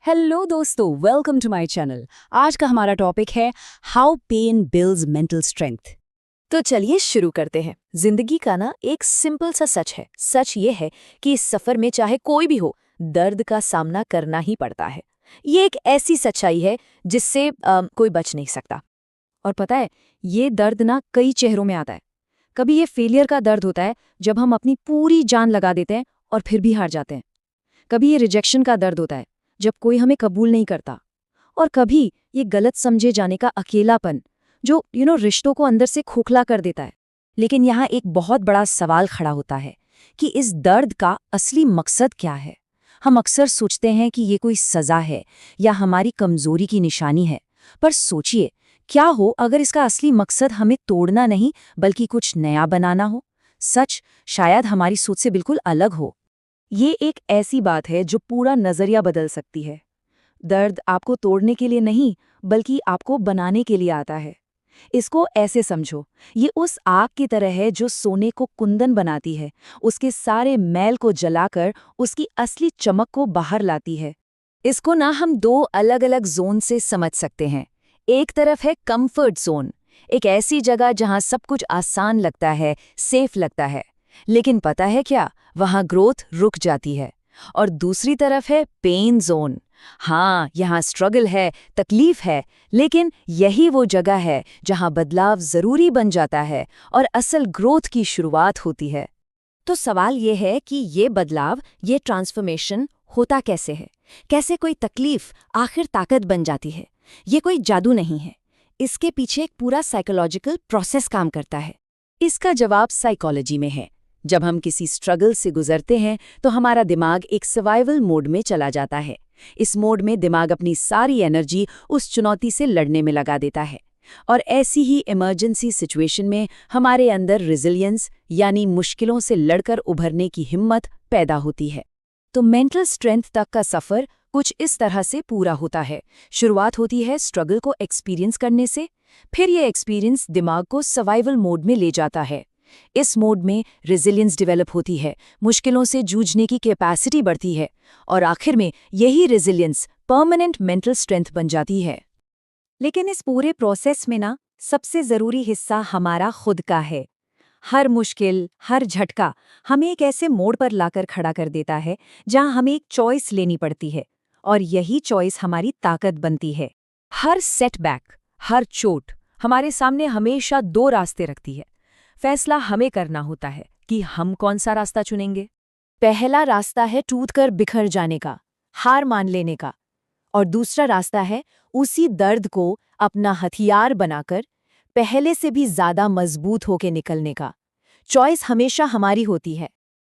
Hello दोस्तों, welcome to my channel. आज का हमारा टॉपिक है how pain builds mental strength. तो चलिए शुरू करते हैं। जिंदगी का ना एक सिंपल सा सच है। सच ये है कि इस सफर में चाहे कोई भी हो, दर्द का सामना करना ही पड़ता है। ये एक ऐसी सच्चाई है जिससे कोई बच नहीं सकता। और पता है, ये दर्द ना कई चेहरों में आता है। कभी ये फेलियर का दर्द होता है, जब हम अपनी पूरी जान लगा देते हैं और फिर भी हार जाते हैं। कभी ये रिजेक्शन का दर्द होता है, जब कोई हमें कबूल नहीं करता। और कभी ये गलत समझे जाने का अकेलापन, जो रिश्तों को अंदर से खोखला कर देता है। लेकिन यहाँ एक बहुत बड़ा सवाल खड़ा होता है कि इस दर्द का असली मकसद क्या है। हम अक्सर सोचते हैं कि ये कोई सज़ा है या हमारी कमज़ोरी की निशानी है। पर सोचिए, क्या हो अगर इसका असली मकसद हमें तोड़ना नहीं बल्कि कुछ नया बनाना हो। सच शायद हमारी सोच से बिल्कुल अलग हो। ये एक ऐसी बात है जो पूरा नज़रिया बदल सकती है। दर्द आपको तोड़ने के लिए नहीं, बल्कि आपको बनाने के लिए आता है। इसको ऐसे समझो, ये उस आग की तरह है जो सोने को कुंदन बनाती है, उसके सारे मैल को जलाकर उसकी असली चमक को बाहर लाती है। इसको ना हम दो अलग अलग जोन से समझ सकते हैं। एक तरफ है कंफर्ट जोन, एक ऐसी जगह जहां सब कुछ आसान लगता है, सेफ लगता है। लेकिन पता है क्या, वहां ग्रोथ रुक जाती है। और दूसरी तरफ है पेन जोन। हाँ, यहाँ स्ट्रगल है, तकलीफ है, लेकिन यही वो जगह है जहाँ बदलाव जरूरी बन जाता है और असल ग्रोथ की शुरुआत होती है। तो सवाल ये है कि ये बदलाव, ये ट्रांसफॉर्मेशन होता कैसे है? कैसे कोई तकलीफ आखिर ताकत बन जाती है? ये कोई जादू नहीं है। इसके पीछे एक पूरा साइकोलॉजिकल प्रोसेस काम करता है। इसका जवाब साइकोलॉजी में है। जब हम किसी स्ट्रगल से गुजरते हैं तो हमारा दिमाग एक सर्वाइवल मोड में चला जाता है। इस मोड में दिमाग अपनी सारी एनर्जी उस चुनौती से लड़ने में लगा देता है। और ऐसी ही इमरजेंसी सिचुएशन में हमारे अंदर रेजिलियंस, यानी मुश्किलों से लड़कर उभरने की हिम्मत पैदा होती है। तो मेंटल स्ट्रेंथ तक का सफ़र कुछ इस तरह से पूरा होता है। शुरुआत होती है स्ट्रगल को एक्सपीरियंस करने से, फिर ये एक्सपीरियंस दिमाग को सर्वाइवल मोड में ले जाता है। इस मोड में रेजिलियंस डेवलप होती है, मुश्किलों से जूझने की कैपेसिटी बढ़ती है, और आखिर में यही रेजिलियंस परमानेंट मेंटल स्ट्रेंथ बन जाती है। लेकिन इस पूरे प्रोसेस में ना सबसे ज़रूरी हिस्सा हमारा खुद का है। हर मुश्किल, हर झटका हमें एक ऐसे मोड़ पर लाकर खड़ा कर देता है जहां हमें एक चॉइस लेनी पड़ती है, और यही चॉइस हमारी ताकत बनती है। हर सेटबैक, हर चोट हमारे सामने हमेशा दो रास्ते रखती है। फैसला हमें करना होता है कि हम कौन सा रास्ता चुनेंगे। पहला रास्ता है टूटकर बिखर जाने का, हार मान लेने का। और दूसरा रास्ता है उसी दर्द को अपना हथियार बनाकर पहले से भी ज्यादा मजबूत होके निकलने का। चॉइस हमेशा हमारी होती है।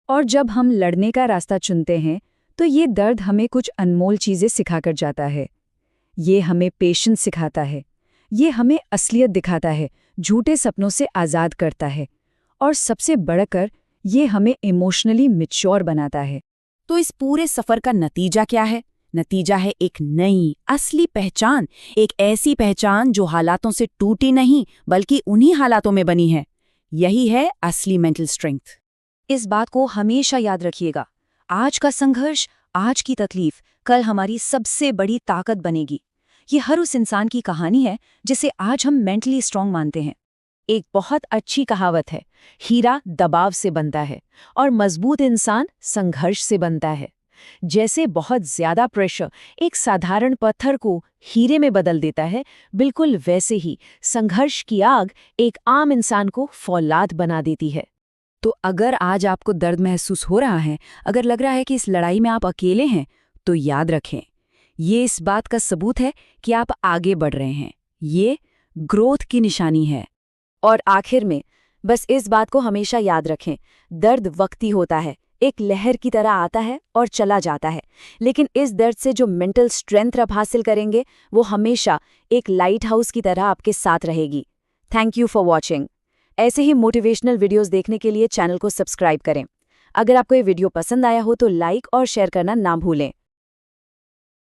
और जब हम लड़ने का रास्ता चुनते हैं तो ये दर्द हमें कुछ अनमोल चीजें सिखाकर जाता है। ये हमें पेशेंस सिखाता है, ये हमें असलियत दिखाता है, झूठे सपनों से आज़ाद करता है, और सबसे बढ़कर ये हमें इमोशनली मैच्योर बनाता है। तो इस पूरे सफ़र का नतीजा क्या है? नतीजा है एक नई, असली पहचान। एक ऐसी पहचान जो हालातों से टूटी नहीं बल्कि उन्हीं हालातों में बनी है। यही है असली मेंटल स्ट्रेंथ। इस बात को हमेशा याद रखिएगा। आज का संघर्ष, आज की तकलीफ कल हमारी सबसे बड़ी ताकत बनेगी। ये हर उस इंसान की कहानी है जिसे आज हम मेंटली स्ट्रांग मानते हैं। एक बहुत अच्छी कहावत है, हीरा दबाव से बनता है और मजबूत इंसान संघर्ष से बनता है। जैसे बहुत ज्यादा प्रेशर एक साधारण पत्थर को हीरे में बदल देता है, बिल्कुल वैसे ही संघर्ष की आग एक आम इंसान को फौलाद बना देती है। तो अगर आज आपको दर्द महसूस हो रहा है, अगर लग रहा है कि इस लड़ाई में आप अकेले हैं, तो याद रखें, ये इस बात का सबूत है कि आप आगे बढ़ रहे हैं। ये ग्रोथ की निशानी है। और आखिर में बस इस बात को हमेशा याद रखें, दर्द वक्ती होता है, एक लहर की तरह आता है और चला जाता है। लेकिन इस दर्द से जो मेंटल स्ट्रेंथ आप हासिल करेंगे, वो हमेशा एक लाइट हाउस की तरह आपके साथ रहेगी। Thank you for watching. ऐसे ही मोटिवेशनल वीडियोस देखने के लिए चैनल को सब्सक्राइब करें। अगर आपको ये वीडियो पसंद आया हो तो लाइक और शेयर करना ना भूलें।